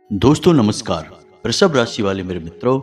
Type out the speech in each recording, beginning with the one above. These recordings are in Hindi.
दोस्तों नमस्कार। वृषभ राशि वाले मेरे मित्रों,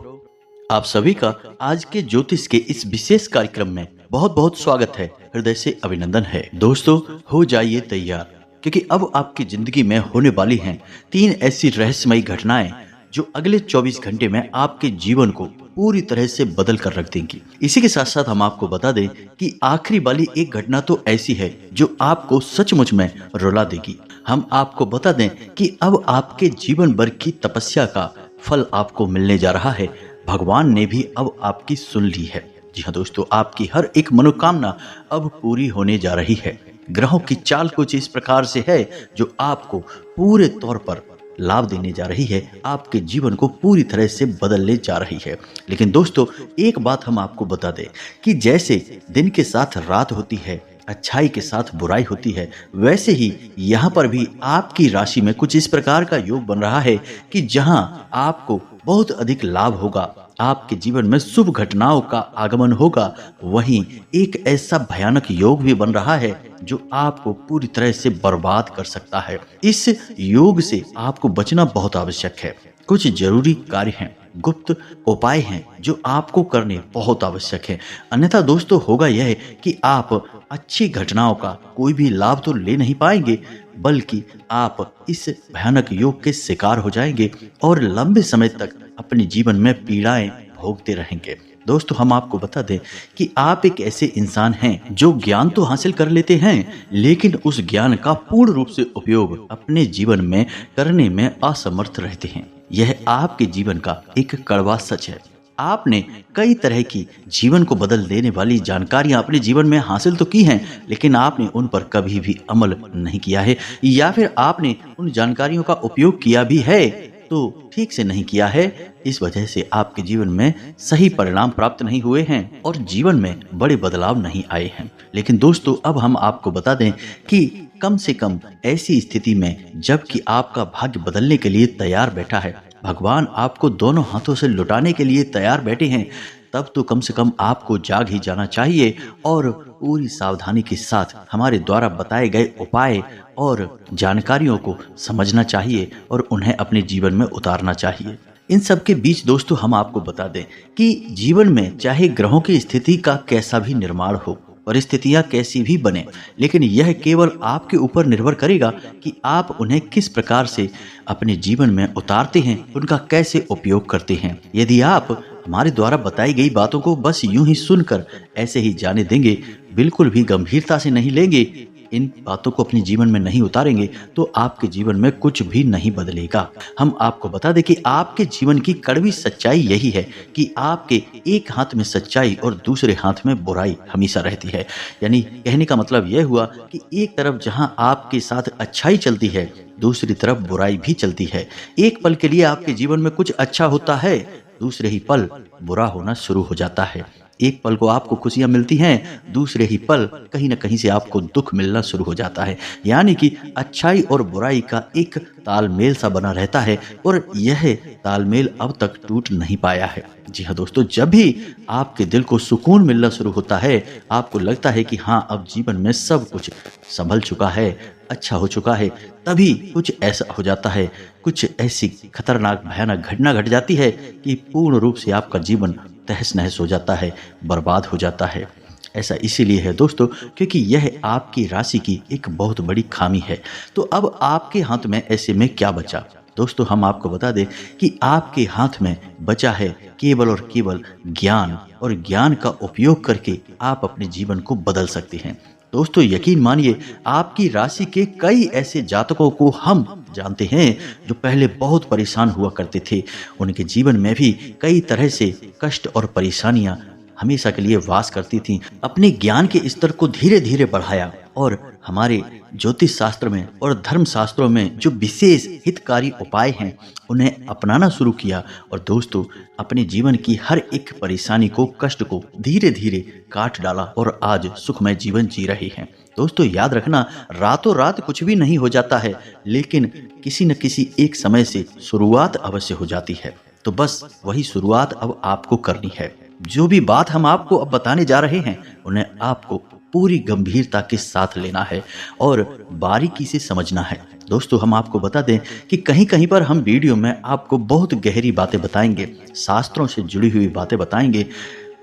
आप सभी का आज के ज्योतिष के इस विशेष कार्यक्रम में बहुत बहुत स्वागत है। हृदय से अभिनंदन है। दोस्तों हो जाइए तैयार, क्योंकि अब आपकी जिंदगी में होने वाली हैं 3 ऐसी रहस्यमयी घटनाएं जो अगले 24 घंटे में आपके जीवन को पूरी तरह से बदल कर रख देंगी। इसी के साथ साथ हम आपको बता दें कि आखिरी वाली एक घटना तो ऐसी है जो आपको सचमुच में रुला देगी। हम आपको बता दें कि अब आपके जीवन भर की तपस्या का फल आपको मिलने जा रहा है। भगवान ने भी अब आपकी सुन ली है। जी हाँ दोस्तों, आपकी हर एक मनोकामना अब पूरी होने जा रही है। ग्रहों की चाल कुछ इस प्रकार से है जो आपको पूरे तौर पर लाभ देने जा रही है, आपके जीवन को पूरी तरह से बदलने जा रही है। लेकिन दोस्तों एक बात हम आपको बता दें कि जैसे दिन के साथ रात होती है, अच्छाई के साथ बुराई होती है, वैसे ही यहाँ पर भी आपकी राशि में कुछ इस प्रकार का योग बन रहा है कि जहाँ आपको बहुत अधिक लाभ होगा, आपके जीवन में शुभ घटनाओं का आगमन होगा। वहीं एक ऐसा भयानक योग भी बन रहा है जो आपको पूरी तरह से बर्बाद कर सकता है। इस योग से आपको बचना बहुत आवश्यक है। कुछ जरूरी कार्य हैं, गुप्त उपाय हैं जो आपको करने बहुत आवश्यक है। अन्यथा दोस्तों होगा यह कि आप अच्छी घटनाओं का कोई भी लाभ तो ले नहीं पाएंगे, बल्कि आप इस भयानक योग के शिकार हो जाएंगे और लंबे समय तक अपने जीवन में पीड़ाएं भोगते रहेंगे। दोस्तों हम आपको बता दें कि आप एक ऐसे इंसान हैं जो ज्ञान तो हासिल कर लेते हैं, लेकिन उस ज्ञान का पूर्ण रूप से उपयोग अपने जीवन में करने में असमर्थ रहते हैं। यह आपके जीवन का एक कड़वा सच है। आपने कई तरह की जीवन को बदल देने वाली जानकारियां अपने जीवन में हासिल तो की हैं, लेकिन आपने उन पर कभी भी अमल नहीं किया है, या फिर आपने उन जानकारियों का उपयोग किया भी है तो ठीक से नहीं किया है। इस वजह से आपके जीवन में सही परिणाम प्राप्त नहीं हुए हैं और जीवन में बड़े बदलाव नहीं आए हैं। लेकिन दोस्तों अब हम आपको बता दें कि कम से कम ऐसी स्थिति में जबकि आपका भाग्य बदलने के लिए तैयार बैठा है, भगवान आपको दोनों हाथों से लुटाने के लिए तैयार बैठे हैं, तब तो कम से कम आपको जाग ही जाना चाहिए और पूरी सावधानी के साथ हमारे द्वारा बताए गए उपाय और जानकारियों को समझना चाहिए और उन्हें अपने जीवन में उतारना चाहिए। इन सब के बीच दोस्तों हम आपको बता दें कि जीवन में चाहे ग्रहों की स्थिति का कैसा भी निर्माण हो, परिस्थितियां कैसी भी बने, लेकिन यह केवल आपके ऊपर निर्भर करेगा कि आप उन्हें किस प्रकार से अपने जीवन में उतारते हैं, उनका कैसे उपयोग करते हैं। यदि आप हमारे द्वारा बताई गई बातों को बस यूं ही सुनकर ऐसे ही जाने देंगे, बिल्कुल भी गंभीरता से नहीं लेंगे, इन बातों को अपने जीवन में नहीं उतारेंगे, तो आपके जीवन में कुछ भी नहीं बदलेगा। हम आपको बता दें कि आपके जीवन की कड़वी सच्चाई यही है कि आपके एक हाथ में सच्चाई और दूसरे हाथ में बुराई हमेशा रहती है। यानी कहने का मतलब यह हुआ कि एक तरफ जहां आपके साथ अच्छाई चलती है, दूसरी तरफ बुराई भी चलती है। एक पल के लिए आपके जीवन में कुछ अच्छा होता है, दूसरे ही पल बुरा होना शुरू हो जाता है। एक पल को आपको खुशियां मिलती हैं, दूसरे ही पल कहीं न कहीं से आपको दुख मिलना शुरू हो जाता है। यानी कि अच्छाई और बुराई का एक तालमेल सा बना रहता है और यह तालमेल अब तक टूट नहीं पाया है। जी हाँ दोस्तों, जब भी आपके दिल को सुकून मिलना शुरू होता है, आपको लगता है कि हाँ अब जीवन में सब कुछ संभल चुका है, अच्छा हो चुका है, तभी कुछ ऐसा हो जाता है, कुछ ऐसी खतरनाक भयानक घटना घट जाती है कि पूर्ण रूप से आपका जीवन तहस नहस हो जाता है, बर्बाद हो जाता है। ऐसा इसीलिए है दोस्तों क्योंकि यह आपकी राशि की एक बहुत बड़ी खामी है। तो अब आपके हाथ में ऐसे में क्या बचा? दोस्तों हम आपको बता दें कि आपके हाथ में बचा है केवल और केवल ज्ञान, और ज्ञान का उपयोग करके आप अपने जीवन को बदल सकते हैं। दोस्तों यकीन मानिए, आपकी राशि के कई ऐसे जातकों को हम जानते हैं जो पहले बहुत परेशान हुआ करते थे। उनके जीवन में भी कई तरह से कष्ट और परेशानियां हमेशा के लिए वास करती थीं। अपने ज्ञान के स्तर को धीरे धीरे बढ़ाया और हमारे ज्योतिष शास्त्र में और धर्म शास्त्रों में जो विशेष हितकारी उपाय हैं उन्हें अपनाना शुरू किया, और दोस्तों अपने जीवन की हर एक परेशानी को, कष्ट को धीरे धीरे काट डाला और आज सुखमय जीवन जी रहे हैं। दोस्तों याद रखना, रातों रात कुछ भी नहीं हो जाता है, लेकिन किसी न किसी एक समय से शुरुआत अवश्य हो जाती है। तो बस वही शुरुआत अब आपको करनी है। जो भी बात हम आपको अब बताने जा रहे हैं उन्हें आपको पूरी गंभीरता के साथ लेना है और बारीकी से समझना है। दोस्तों हम आपको बता दें कि कहीं कहीं पर हम वीडियो में आपको बहुत गहरी बातें बताएंगे, शास्त्रों से जुड़ी हुई बातें बताएंगे।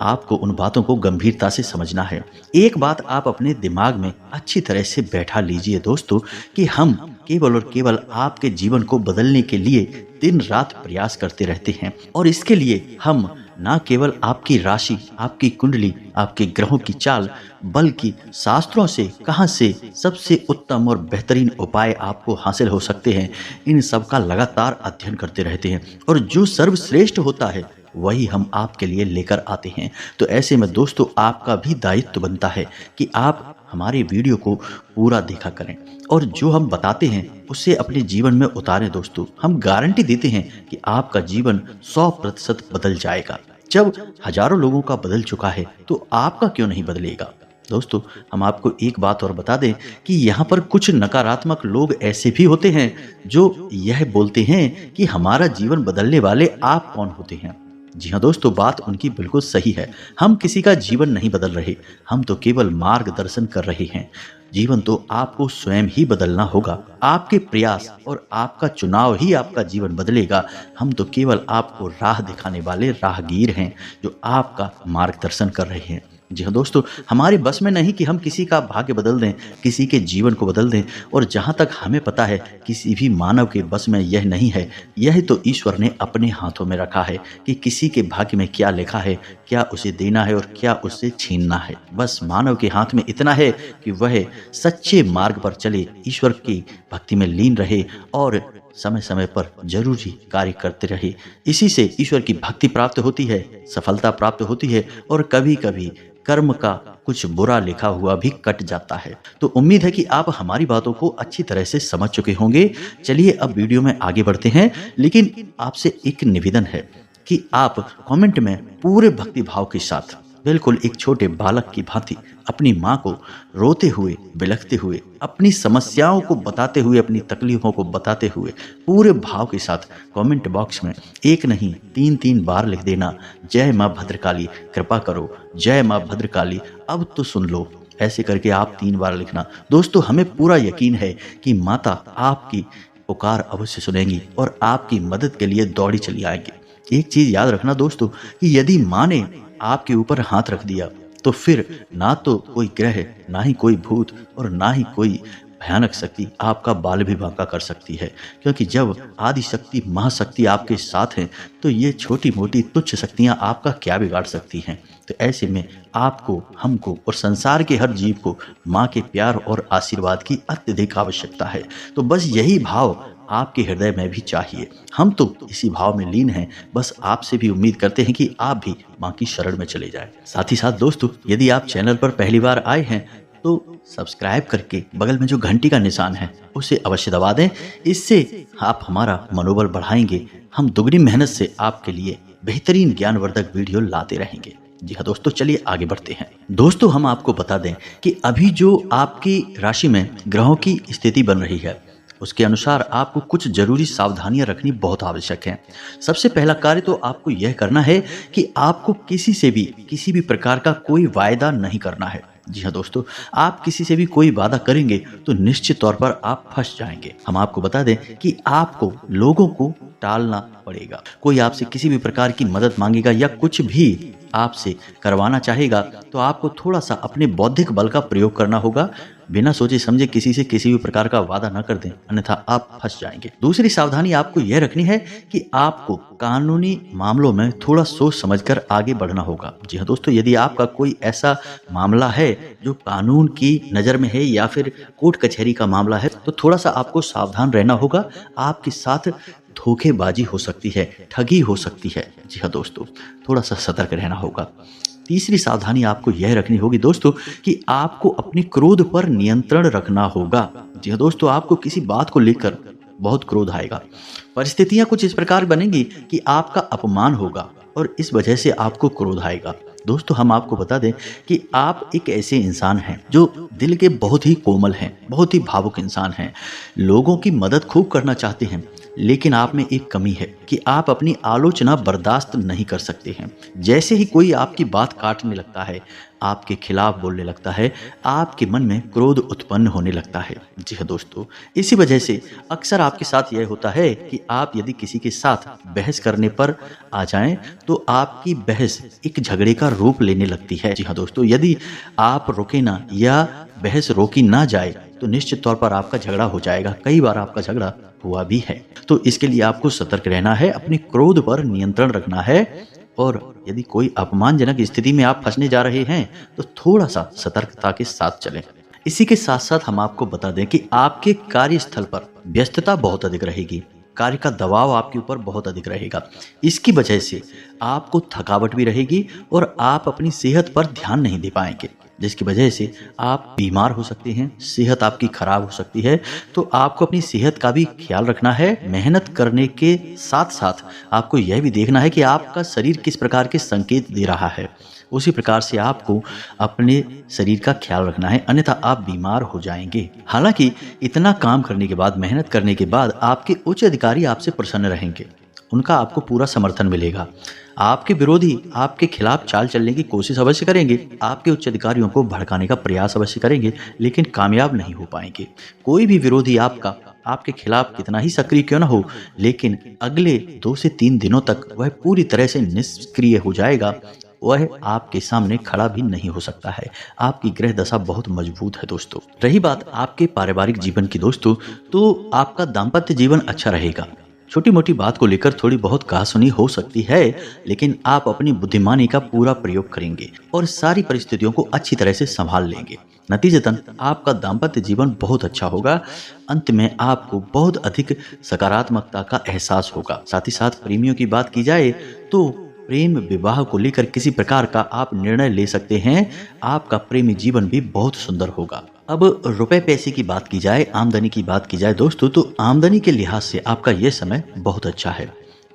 आपको उन बातों को गंभीरता से समझना है। एक बात आप अपने दिमाग में अच्छी तरह से बैठा लीजिए दोस्तों कि हम केवल और केवल आपके जीवन को बदलने के लिए दिन रात प्रयास करते रहते हैं, और इसके लिए हम न केवल आपकी राशि, आपकी कुंडली, आपके ग्रहों की चाल, बल्कि शास्त्रों से कहां से सबसे उत्तम और बेहतरीन उपाय आपको हासिल हो सकते हैं, इन सब का लगातार अध्ययन करते रहते हैं, और जो सर्वश्रेष्ठ होता है वही हम आपके लिए लेकर आते हैं। तो ऐसे में दोस्तों आपका भी दायित्व बनता है कि आप हमारे वीडियो को पूरा देखा करें और जो हम बताते हैं उसे अपने जीवन में उतारें। दोस्तों हम गारंटी देते हैं कि आपका जीवन 100% बदल जाएगा। जब हजारों लोगों का बदल चुका है तो आपका क्यों नहीं बदलेगा। दोस्तों हम आपको एक बात और बता दें कि यहाँ पर कुछ नकारात्मक लोग ऐसे भी होते हैं जो यह बोलते हैं कि हमारा जीवन बदलने वाले आप कौन होते हैं। जी हाँ दोस्तों, बात उनकी बिल्कुल सही है। हम किसी का जीवन नहीं बदल रहे, हम तो केवल मार्गदर्शन कर रहे हैं। जीवन तो आपको स्वयं ही बदलना होगा। आपके प्रयास और आपका चुनाव ही आपका जीवन बदलेगा। हम तो केवल आपको राह दिखाने वाले राहगीर हैं जो आपका मार्गदर्शन कर रहे हैं। जी हाँ दोस्तों, हमारे बस में नहीं कि हम किसी का भाग्य बदल दें, किसी के जीवन को बदल दें, और जहाँ तक हमें पता है किसी भी मानव के बस में यह नहीं है। यह तो ईश्वर ने अपने हाथों में रखा है कि किसी के भाग्य में क्या लिखा है, क्या उसे देना है और क्या उससे छीनना है। बस मानव के हाथ में इतना है कि वह सच्चे मार्ग पर चले, ईश्वर की भक्ति में लीन रहे और समय समय पर जरूरी कार्य करते रहे। इसी से ईश्वर की भक्ति प्राप्त होती है, सफलता प्राप्त होती है, और कभी कभी कर्म का कुछ बुरा लिखा हुआ भी कट जाता है। तो उम्मीद है कि आप हमारी बातों को अच्छी तरह से समझ चुके होंगे। चलिए अब वीडियो में आगे बढ़ते हैं, लेकिन आपसे एक निवेदन है कि आप कमेंट में पूरे भक्ति भाव के साथ, बिल्कुल एक छोटे बालक की भांति अपनी माँ को रोते हुए, बिलखते हुए, अपनी समस्याओं को बताते हुए, अपनी तकलीफों को बताते हुए पूरे भाव के साथ कमेंट बॉक्स में एक नहीं 3 बार लिख देना, जय माँ भद्रकाली कृपा करो, जय माँ भद्रकाली अब तो सुन लो। ऐसे करके आप 3 बार लिखना। दोस्तों हमें पूरा यकीन है कि माता आपकी पुकार अवश्य सुनेंगी और आपकी मदद के लिए दौड़ी चली आएंगी। एक चीज याद रखना दोस्तों कि यदि माँ ने आपके ऊपर हाथ रख दिया तो फिर ना तो कोई ग्रह, ना ही कोई भूत और ना ही कोई भयानक शक्ति आपका बाल भी बांका कर सकती है, क्योंकि जब आदि शक्ति महाशक्ति आपके साथ हैं तो ये छोटी मोटी तुच्छ शक्तियां आपका क्या बिगाड़ सकती हैं। तो ऐसे में आपको, हमको और संसार के हर जीव को माँ के प्यार और आशीर्वाद की अत्यधिक आवश्यकता है। तो बस यही भाव आपके हृदय में भी चाहिए। हम तो इसी भाव में लीन हैं। बस आपसे भी उम्मीद करते हैं कि आप भी माँ की शरण में चले जाएं। साथ ही साथ दोस्तों यदि आप चैनल पर पहली बार आए हैं तो सब्सक्राइब करके बगल में जो घंटी का निशान है उसे अवश्य दबा दें। इससे आप हमारा मनोबल बढ़ाएंगे। हम दुगनी मेहनत से आपके लिए बेहतरीन ज्ञानवर्धक वीडियो लाते रहेंगे। जी हाँ दोस्तों, चलिए आगे बढ़ते हैं। दोस्तों हम आपको बता दें कि अभी जो आपकी राशि में ग्रहों की स्थिति बन रही है उसके अनुसार आपको कुछ जरूरी सावधानियां रखनी बहुत आवश्यक है। सबसे पहला कार्य तो आपको यह करना है कि आपको किसी भी प्रकार का कोई वायदा नहीं करना है। जी हाँ दोस्तों, आप किसी से भी कोई वादा करेंगे तो निश्चित तौर पर आप फंस जाएंगे। हम आपको बता दें कि आपको लोगों को टालना पड़ेगा। कोई आपसे किसी भी प्रकार की मदद मांगेगा या कुछ भी आपसे करवाना चाहेगा तो आपको थोड़ा सा अपने बौद्धिक बल का प्रयोग करना होगा। बिना सोचे समझे किसी से किसी भी प्रकार का वादा न कर दें, अन्यथा आप फंस जाएंगे। दूसरी सावधानी आपको यह रखनी है कि आपको कानूनी मामलों में थोड़ा सोच समझकर आगे बढ़ना होगा। जी हाँ दोस्तों, यदि आपका कोई ऐसा मामला है जो कानून की नज़र में है या फिर कोर्ट कचहरी का मामला है तो थोड़ा सा आपको सावधान रहना होगा। आपके साथ धोखेबाजी हो सकती है, ठगी हो सकती है। जी हाँ दोस्तों, थोड़ा सा सतर्क रहना होगा। तीसरी सावधानी आपको यह रखनी होगी दोस्तों कि आपको अपने क्रोध पर नियंत्रण रखना होगा। जी हाँ दोस्तों, आपको किसी बात को लेकर बहुत क्रोध आएगा। परिस्थितियां कुछ इस प्रकार बनेंगी कि आपका अपमान होगा और इस वजह से आपको क्रोध आएगा। दोस्तों हम आपको बता दें कि आप एक ऐसे इंसान हैं जो दिल के बहुत ही कोमल हैं, बहुत ही भावुक इंसान हैं, लोगों की मदद खूब करना चाहते हैं, लेकिन आप में एक कमी है कि आप अपनी आलोचना बर्दाश्त नहीं कर सकते हैं। जैसे ही कोई आपकी बात काटने लगता है, आपके खिलाफ बोलने लगता है, आपके मन में क्रोध उत्पन्न होने लगता है। जी हाँ दोस्तों, इसी वजह से अक्सर आपके साथ यह होता है कि आप यदि किसी के साथ बहस करने पर आ जाएं तो आपकी बहस एक झगड़े का रूप लेने लगती है। जी हाँ दोस्तों, यदि आप रुके ना या बहस रोकी ना जाए तो निश्चित तौर पर आपका झगड़ा हो जाएगा। कई बार आपका झगड़ा हुआ भी है। तो इसके लिए आपको सतर्क रहना है, अपने क्रोध पर नियंत्रण रखना है, और यदि कोई अपमानजनक स्थिति में आप फंसने जा रहे हैं तो थोड़ा सा सतर्कता के साथ चलें। इसी के साथ साथ हम आपको बता दें कि आपके कार्यस्थल पर व्यस्तता बहुत अधिक रहेगी, कार्य का दबाव आपके ऊपर बहुत अधिक रहेगा। इसकी वजह से आपको थकावट भी रहेगी और आप अपनी सेहत पर ध्यान नहीं दे पाएंगे, जिसकी वजह से आप बीमार हो सकते हैं, सेहत आपकी खराब हो सकती है। तो आपको अपनी सेहत का भी ख्याल रखना है। मेहनत करने के साथ साथ आपको यह भी देखना है कि आपका शरीर किस प्रकार के संकेत दे रहा है, उसी प्रकार से आपको अपने शरीर का ख्याल रखना है, अन्यथा आप बीमार हो जाएंगे। हालांकि इतना काम करने के बाद, मेहनत करने के बाद आपके उच्च अधिकारी आपसे प्रसन्न रहेंगे, उनका आपको पूरा समर्थन मिलेगा। आपके विरोधी आपके खिलाफ चाल चलने की कोशिश अवश्य करेंगे, आपके उच्च अधिकारियों को भड़काने का प्रयास अवश्य करेंगे, लेकिन कामयाब नहीं हो पाएंगे। कोई भी विरोधी आपके खिलाफ कितना ही सक्रिय क्यों न हो, लेकिन अगले 2 से 3 दिनों तक वह पूरी तरह से निष्क्रिय हो जाएगा। वह आपके सामने खड़ा भी नहीं हो सकता है। आपकी ग्रह दशा बहुत मजबूत है दोस्तों। रही बात आपके पारिवारिक जीवन की दोस्तों, तो आपका दाम्पत्य जीवन अच्छा रहेगा। छोटी मोटी बात को लेकर थोड़ी बहुत कहासुनी हो सकती है, लेकिन आप अपनी बुद्धिमानी का पूरा प्रयोग करेंगे और सारी परिस्थितियों को अच्छी तरह से संभाल लेंगे। नतीजतन आपका दाम्पत्य जीवन बहुत अच्छा होगा। अंत में आपको बहुत अधिक सकारात्मकता का एहसास होगा। साथ ही साथ प्रेमियों की बात की जाए तो प्रेम विवाह को लेकर किसी प्रकार का आप निर्णय ले सकते हैं। आपका प्रेमी जीवन भी बहुत सुंदर होगा। अब रुपए पैसे की बात की जाए, आमदनी की बात की जाए दोस्तों, तो आमदनी के लिहाज से आपका यह समय बहुत अच्छा है।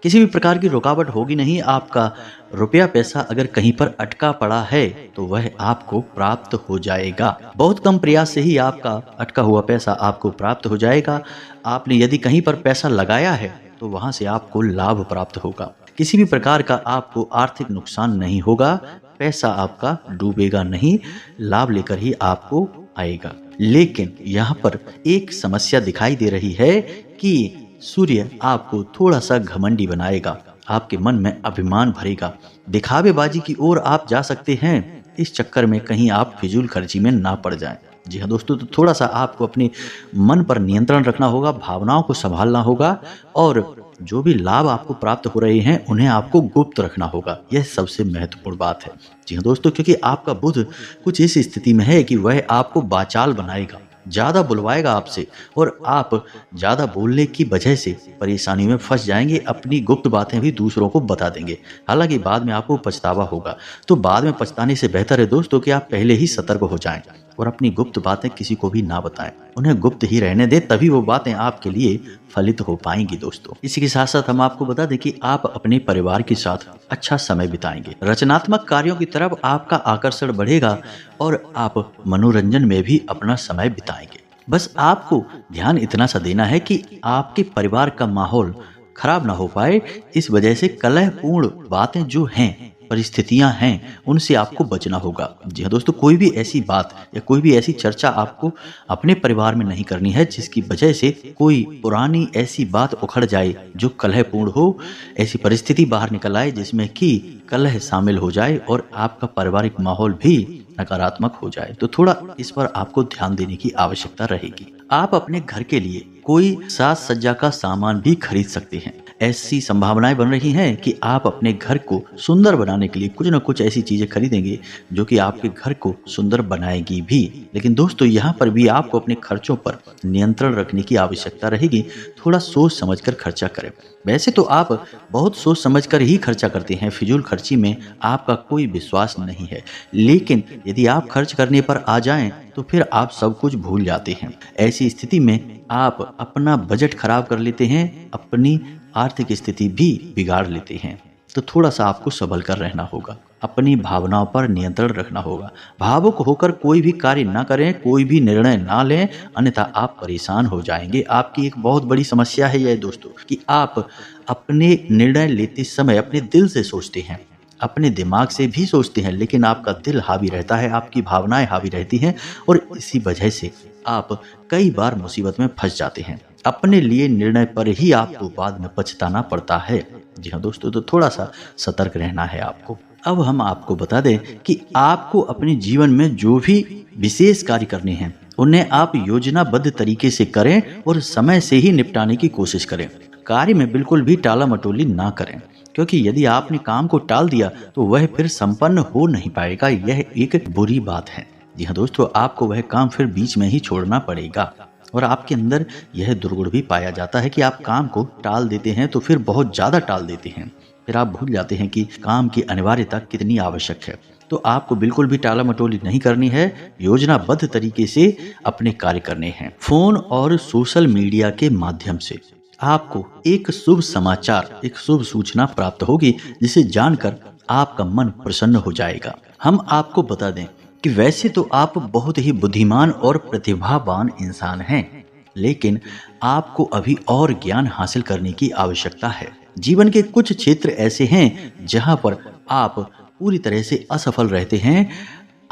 किसी भी प्रकार की रुकावट होगी नहीं। आपका रुपया पैसा अगर कहीं पर अटका पड़ा है तो वह आपको प्राप्त हो जाएगा। बहुत कम प्रयास से ही आपका अटका हुआ पैसा आपको प्राप्त हो जाएगा। आपने यदि कहीं पर पैसा लगाया है तो वहां से आपको लाभ प्राप्त होगा। किसी भी प्रकार का आपको आर्थिक नुकसान नहीं होगा। पैसा आपका डूबेगा नहीं, लाभ लेकर ही आपको आएगा। लेकिन यहाँ पर एक समस्या दिखाई दे रही है कि सूर्य आपको थोड़ा सा घमंडी बनाएगा, आपके मन में अभिमान भरेगा, दिखावेबाजी की ओर आप जा सकते हैं। इस चक्कर में कहीं आप फिजूल खर्ची में ना पड़ जाएं। जी हाँ दोस्तों, तो थोड़ा सा आपको अपने मन पर नियंत्रण रखना होगा, भावनाओं को संभालना होगा, और जो भी लाभ आपको प्राप्त हो रहे हैं उन्हें आपको गुप्त रखना होगा। यह सबसे महत्वपूर्ण बात है। जी हाँ दोस्तों, क्योंकि आपका बुध कुछ इस स्थिति में है कि वह आपको बाचाल बनाएगा, ज़्यादा बुलवाएगा आपसे, और आप ज़्यादा बोलने की वजह से परेशानी में फंस जाएंगे। अपनी गुप्त बातें भी दूसरों को बता देंगे। हालांकि बाद में आपको पछतावा होगा। तो बाद में पछताने से बेहतर है दोस्तों कि आप पहले ही सतर्क हो जाएं और अपनी गुप्त बातें किसी को भी ना बताएं। उन्हें गुप्त ही रहने दें, तभी वो बातें आपके लिए फलित हो पाएंगी दोस्तों। इसी के साथ साथ हम आपको बता दें कि आप अपने परिवार के साथ अच्छा समय बिताएंगे। रचनात्मक कार्यों की तरफ आपका आकर्षण बढ़ेगा और आप मनोरंजन में भी अपना समय बिताएंगे। बस आपको ध्यान इतना सा देना है कि आपके परिवार का माहौल खराब ना हो पाए। इस वजह से कलहपूर्ण बातें जो हैं, परिस्थितियां हैं, उनसे आपको बचना होगा। जी हाँ दोस्तों, कोई भी ऐसी बात या कोई भी ऐसी चर्चा आपको अपने परिवार में नहीं करनी है जिसकी वजह से कोई पुरानी ऐसी बात उखड़ जाए जो कलहपूर्ण हो। ऐसी परिस्थिति बाहर निकल आए जिसमें कि कलह शामिल हो जाए और आपका पारिवारिक माहौल भी नकारात्मक हो जाए। तो थोड़ा इस पर आपको ध्यान देने की आवश्यकता रहेगी। आप अपने घर के लिए कोई साज सज्जा का सामान भी खरीद सकते हैं। ऐसी संभावनाएं बन रही हैं कि आप अपने घर को सुंदर बनाने के लिए कुछ न कुछ ऐसी चीजें खरीदेंगे जो कि आपके घर को सुंदर बनाएगी भी। लेकिन दोस्तों, यहाँ पर भी आपको अपने खर्चों पर नियंत्रण रखने की आवश्यकता रहेगी। थोड़ा सोच समझकर खर्चा करें। वैसे तो आप बहुत सोच समझकर ही खर्चा करते हैं, फिजूल खर्ची में आपका कोई विश्वास नहीं है। लेकिन यदि आप खर्च करने पर आ जाएं तो फिर आप सब कुछ भूल जाते हैं। ऐसी स्थिति में आप अपना बजट खराब कर लेते हैं, अपनी आर्थिक स्थिति भी बिगाड़ लेते हैं। तो थोड़ा सा आपको संभल कर रहना होगा, अपनी भावनाओं पर नियंत्रण रखना होगा। भावुक होकर कोई भी कार्य ना करें, कोई भी निर्णय ना लें, अन्यथा आप परेशान हो जाएंगे। आपकी एक बहुत बड़ी समस्या है यह दोस्तों कि आप अपने निर्णय लेते समय अपने दिल से सोचते हैं, अपने दिमाग से भी सोचते हैं, लेकिन आपका दिल हावी रहता है, आपकी भावनाएं हावी रहती हैं और इसी वजह से आप कई बार मुसीबत में फंस जाते हैं। अपने लिए निर्णय पर ही आपको बाद में पछताना पड़ता है। जी हाँ दोस्तों, तो थोड़ा सा सतर्क रहना है आपको। अब हम आपको बता दें कि आपको अपने जीवन में जो भी विशेष कार्य करने हैं उन्हें आप योजनाबद्ध तरीके से करें और समय से ही निपटाने की कोशिश करें। कार्य में बिल्कुल भी टाला मटोली ना करें, क्योंकि यदि आपने काम को टाल दिया तो वह फिर संपन्न हो नहीं पाएगा। यह एक बुरी बात है। जी हाँ दोस्तों, आपको वह काम फिर बीच में ही छोड़ना पड़ेगा। और आपके अंदर यह दुर्गुण भी पाया जाता है कि आप काम को टाल देते हैं तो फिर बहुत ज़्यादा टाल देते हैं, फिर आप भूल जाते हैं कि काम की अनिवार्यता कितनी आवश्यक है। तो आपको बिल्कुल भी टाला मटोली नहीं करनी है, योजनाबद्ध तरीके से अपने कार्य करने हैं। फोन और सोशल मीडिया के माध्यम से आपको एक शुभ समाचार, एक शुभ सूचना प्राप्त होगी, जिसे जानकर आपका मन प्रसन्न हो जाएगा। हम आपको बता दें कि वैसे तो आप बहुत ही बुद्धिमान और प्रतिभावान इंसान हैं, लेकिन आपको अभी और ज्ञान हासिल करने की आवश्यकता है। जीवन के कुछ क्षेत्र ऐसे हैं जहां पर आप पूरी तरह से असफल रहते हैं,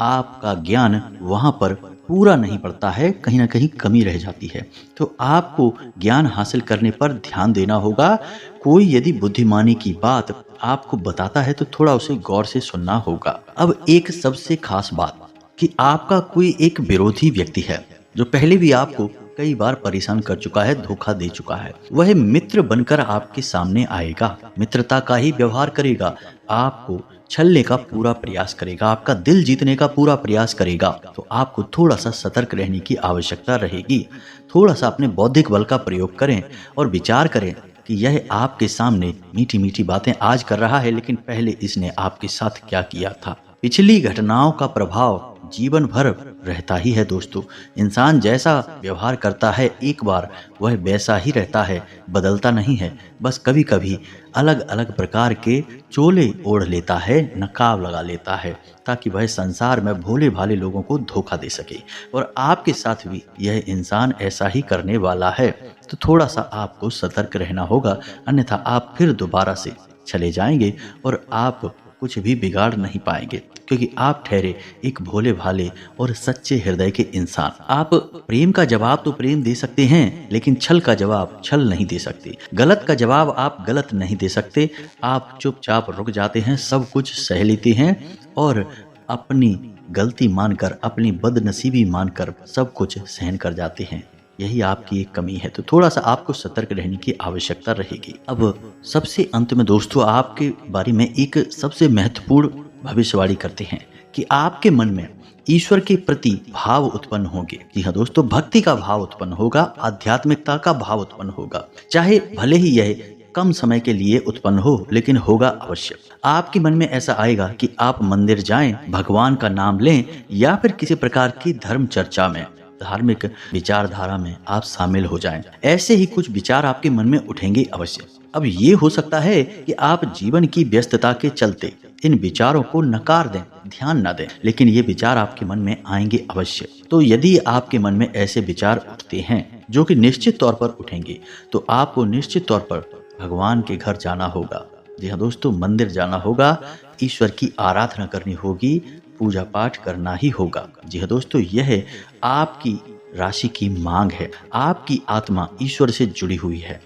आपका ज्ञान वहां पर पूरा नहीं पड़ता है, कहीं ना कहीं कमी रह जाती है। तो आपको ज्ञान हासिल करने पर ध्यान देना होगा। कोई यदि बुद्धिमानी की बात आपको बताता है तो थोड़ा उसे गौर से सुनना होगा। अब एक सबसे खास बात कि आपका कोई एक विरोधी व्यक्ति है जो पहले भी आपको कई बार परेशान कर चुका है, धोखा दे चुका है। वह मित्र बनकर आपके सामने आएगा, मित्रता का ही व्यवहार करेगा, आपको छलने का पूरा प्रयास करेगा, आपका दिल जीतने का पूरा प्रयास करेगा। तो आपको थोड़ा सा सतर्क रहने की आवश्यकता रहेगी। थोड़ा सा अपने बौद्धिक बल का प्रयोग करें और विचार करें कि यह आपके सामने मीठी मीठी बातें आज कर रहा है, लेकिन पहले इसने आपके साथ क्या किया था। पिछली घटनाओं का प्रभाव जीवन भर रहता ही है दोस्तों। इंसान जैसा व्यवहार करता है एक बार, वह वैसा ही रहता है, बदलता नहीं है। बस कभी कभी अलग अलग प्रकार के चोले ओढ़ लेता है, नकाब लगा लेता है, ताकि वह संसार में भोले भाले लोगों को धोखा दे सके। और आपके साथ भी यह इंसान ऐसा ही करने वाला है। तो थोड़ा सा आपको सतर्क रहना होगा, अन्यथा आप फिर दोबारा से चले जाएंगे और आप कुछ भी बिगाड़ नहीं पाएंगे, क्योंकि आप ठहरे एक भोले भाले और सच्चे हृदय के इंसान। आप प्रेम का जवाब तो प्रेम दे सकते हैं, लेकिन छल का जवाब छल नहीं दे सकते। गलत का जवाब आप गलत नहीं दे सकते। आप चुपचाप रुक जाते हैं, सब कुछ सह लेते हैं और अपनी गलती मानकर, अपनी बदनसीबी मानकर सब कुछ सहन कर जाते हैं। यही आपकी एक कमी है। तो थोड़ा सा आपको सतर्क रहने की आवश्यकता रहेगी। अब सबसे अंत में दोस्तों, आपके बारे में एक सबसे महत्वपूर्ण भविष्यवाणी करते हैं कि आपके मन में ईश्वर के प्रति भाव उत्पन्न होंगे। जी हाँ दोस्तों, भक्ति का भाव उत्पन्न होगा, आध्यात्मिकता का भाव उत्पन्न होगा। चाहे भले ही यह कम समय के लिए उत्पन्न हो, लेकिन होगा अवश्य। आपके मन में ऐसा आएगा कि आप मंदिर जाएं, भगवान का नाम लें, या फिर किसी प्रकार की धर्म चर्चा में, धार्मिक विचारधारा में आप शामिल हो जाएं। ऐसे ही कुछ विचार आपके मन में उठेंगे अवश्य। अब ये हो सकता है कि आप जीवन की व्यस्तता के चलते इन विचारों को नकार दें, ध्यान न दें, लेकिन ये विचार आपके मन में आएंगे अवश्य। तो यदि आपके मन में ऐसे विचार उठते हैं, जो कि निश्चित तौर पर उठेंगे, तो आपको निश्चित तौर पर भगवान के घर जाना होगा। जी हाँ दोस्तों, मंदिर जाना होगा, ईश्वर की आराधना करनी होगी, पूजा पाठ करना ही होगा। जी हाँ दोस्तों, यह आपकी राशि की मांग है। आपकी आत्मा ईश्वर से जुड़ी हुई है,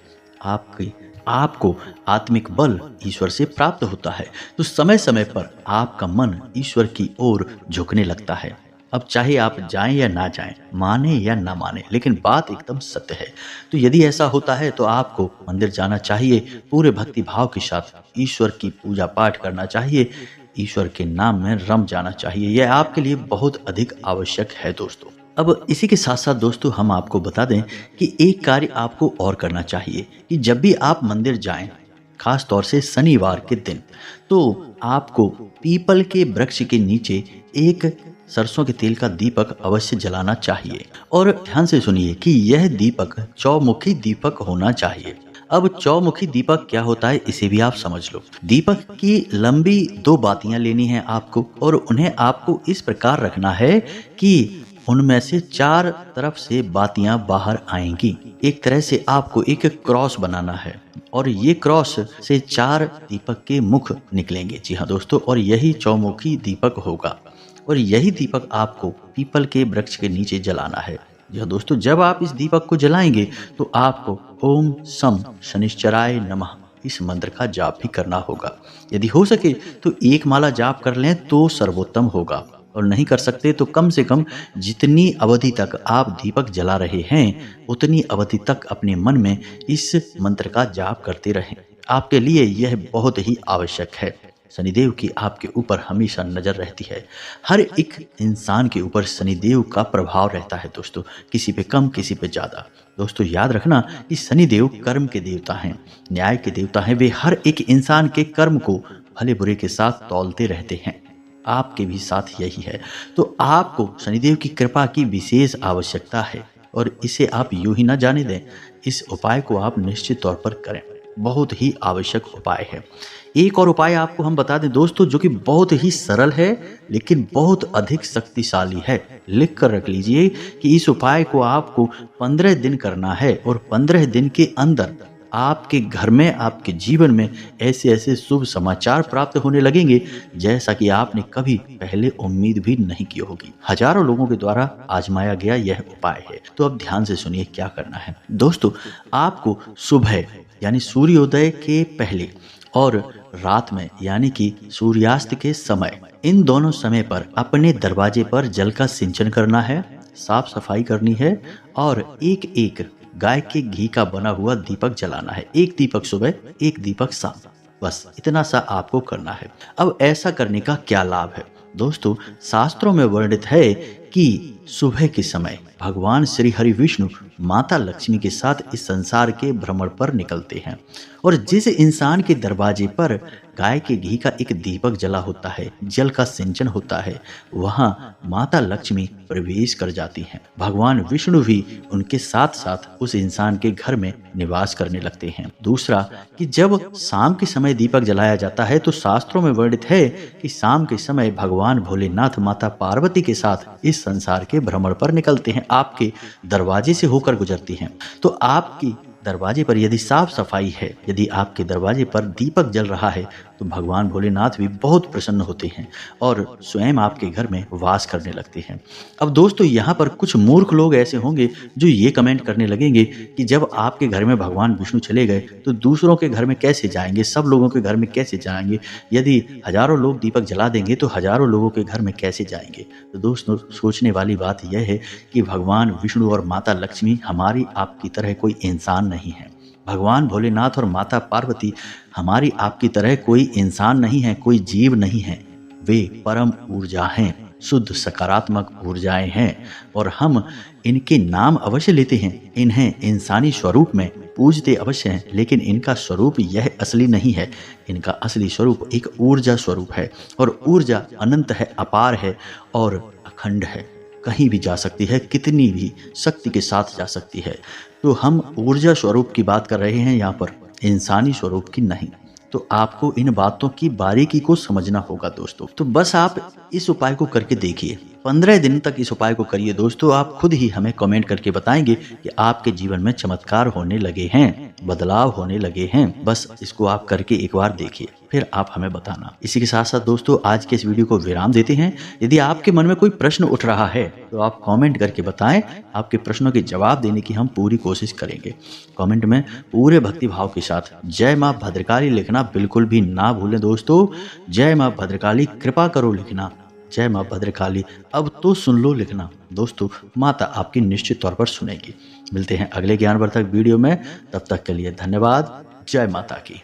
आपको आत्मिक बल ईश्वर से प्राप्त होता है। तो समय समय पर आपका मन ईश्वर की ओर झुकने लगता है। अब चाहे आप जाएं या ना जाएं, माने या ना माने, लेकिन बात एकदम सत्य है। तो यदि ऐसा होता है तो आपको मंदिर जाना चाहिए, पूरे भक्ति भाव के साथ ईश्वर की पूजा पाठ करना चाहिए, ईश्वर के नाम में रम जाना चाहिए। यह आपके लिए बहुत अधिक आवश्यक है दोस्तों। अब इसी के साथ साथ दोस्तों, हम आपको बता दें कि एक कार्य आपको और करना चाहिए कि जब भी आप मंदिर जाएं, खास तौर से शनिवार के दिन, तो आपको पीपल के वृक्ष के नीचे एक सरसों के तेल का दीपक अवश्य जलाना चाहिए। और ध्यान से सुनिए कि यह दीपक चौमुखी दीपक होना चाहिए। अब चौमुखी दीपक क्या होता है इसे भी आप समझ लो। दीपक की लंबी 2 बातियां लेनी है आपको और उन्हें आपको इस प्रकार रखना है कि उनमें से 4 तरफ से बातियां बाहर आएंगी। एक तरह से आपको एक क्रॉस बनाना है और ये क्रॉस से 4 दीपक के मुख निकलेंगे। जी हाँ दोस्तों, और यही चौमुखी दीपक होगा और यही दीपक आपको पीपल के वृक्ष के नीचे जलाना है। जी हाँ दोस्तों, जब आप इस दीपक को जलाएंगे तो आपको ओम सम शनिश्चराय नमः इस मंत्र का जाप भी करना होगा। यदि हो सके तो 1 माला जाप कर लें तो सर्वोत्तम होगा, और नहीं कर सकते तो कम से कम जितनी अवधि तक आप दीपक जला रहे हैं उतनी अवधि तक अपने मन में इस मंत्र का जाप करते रहें। आपके लिए यह बहुत ही आवश्यक है। शनिदेव की आपके ऊपर हमेशा नजर रहती है। हर एक इंसान के ऊपर शनिदेव का प्रभाव रहता है दोस्तों, किसी पे कम किसी पे ज्यादा। दोस्तों याद रखना कि शनिदेव कर्म के देवता हैं, न्याय के देवता हैं। वे हर एक इंसान के कर्म को भले बुरे के साथ तौलते रहते हैं। आपके भी साथ यही है। तो आपको शनिदेव की कृपा की विशेष आवश्यकता है और इसे आप यूं ही ना जाने दें। इस उपाय को आप निश्चित तौर पर करें, बहुत ही आवश्यक उपाय है। एक और उपाय आपको हम बता दें दोस्तों, जो कि बहुत ही सरल है लेकिन बहुत अधिक शक्तिशाली है। लिख कर रख लीजिए कि इस उपाय को आपको 15 दिन करना है और 15 दिन के अंदर आपके घर में, आपके जीवन में ऐसे ऐसे शुभ समाचार प्राप्त होने लगेंगे जैसा कि आपने कभी पहले उम्मीद भी नहीं की होगी। हजारों लोगों के द्वारा आजमाया गया यह उपाय है। तो अब ध्यान से सुनिए क्या करना है दोस्तों। आपको सुबह यानी सूर्योदय के पहले और रात में यानी कि सूर्यास्त के समय, इन दोनों समय पर अपने दरवाजे पर जल का सिंचन करना है, साफ सफाई करनी है और एक एक गाय के घी का बना हुआ दीपक जलाना है। 1 दीपक सुबह, 1 दीपक शाम, बस इतना सा आपको करना है। अब ऐसा करने का क्या लाभ है दोस्तों? शास्त्रों में वर्णित है कि सुबह के समय भगवान श्री हरि विष्णु माता लक्ष्मी के साथ इस संसार के भ्रमण पर निकलते हैं और जिस इंसान के दरवाजे पर गाय के घी का एक दीपक जला होता है, जल का सिंचन होता है, वहां माता लक्ष्मी प्रवेश कर जाती हैं। भगवान विष्णु भी उनके साथ साथ उस इंसान के घर में निवास करने लगते हैं। दूसरा कि जब शाम के समय दीपक जलाया जाता है तो शास्त्रों में वर्णित है कि शाम के समय भगवान भोलेनाथ माता पार्वती के साथ इस संसार के भ्रमण पर निकलते हैं, आपके दरवाजे से होकर गुजरती हैं। तो आपकी दरवाजे पर यदि साफ सफाई है, यदि आपके दरवाजे पर दीपक जल रहा है तो भगवान भोलेनाथ भी बहुत प्रसन्न होते हैं और स्वयं आपके घर में वास करने लगते हैं। अब दोस्तों यहाँ पर कुछ मूर्ख लोग ऐसे होंगे जो ये कमेंट करने लगेंगे कि जब आपके घर में भगवान विष्णु चले गए तो दूसरों के घर में कैसे जाएंगे, सब लोगों के घर में कैसे जाएंगे? यदि हजारों लोग दीपक जला देंगे तो हजारों लोगों के घर में कैसे जाएंगे? तो दोस्तों सोचने वाली बात यह है कि भगवान विष्णु और माता लक्ष्मी हमारी आपकी तरह कोई इंसान नहीं है। भगवान भोलेनाथ और माता पार्वती हमारी आपकी तरह कोई इंसान नहीं है, कोई जीव नहीं है। वे परम ऊर्जा हैं, शुद्ध सकारात्मक ऊर्जाएं हैं और हम इनके नाम अवश्य लेते हैं, इन्हें इंसानी स्वरूप में पूजते अवश्य हैं, लेकिन इनका स्वरूप यह असली नहीं है। इनका असली स्वरूप एक ऊर्जा स्वरूप है और ऊर्जा अनंत है, अपार है और अखंड है, कहीं भी जा सकती है, कितनी भी शक्ति के साथ जा सकती है। तो हम ऊर्जा स्वरूप की बात कर रहे हैं यहाँ पर, इंसानी स्वरूप की नहीं। तो आपको इन बातों की बारीकी को समझना होगा दोस्तों। तो बस आप इस उपाय को करके देखिए, 15 दिन तक इस उपाय को करिए दोस्तों। आप खुद ही हमें कमेंट करके बताएंगे कि आपके जीवन में चमत्कार होने लगे हैं, बदलाव होने लगे हैं। बस इसको आप करके एक बार देखिए, फिर आप हमें बताना। इसी के साथ साथ दोस्तों आज के इस वीडियो को विराम देते हैं। यदि आपके मन में कोई प्रश्न उठ रहा है तो आप कमेंट करके बताएं, आपके प्रश्नों के जवाब देने की हम पूरी कोशिश करेंगे। कमेंट में पूरे भक्ति भाव के साथ जय माँ भद्रकाली लिखना बिल्कुल भी ना भूलें दोस्तों। जय माँ भद्रकाली कृपा करो लिखना, जय माँ भद्रकाली अब तो सुन लो लिखना। दोस्तों माता आपकी निश्चित तौर पर सुनेगी। मिलते हैं अगले ज्ञानवर्धक वीडियो में, तब तक के लिए धन्यवाद। जय माता की।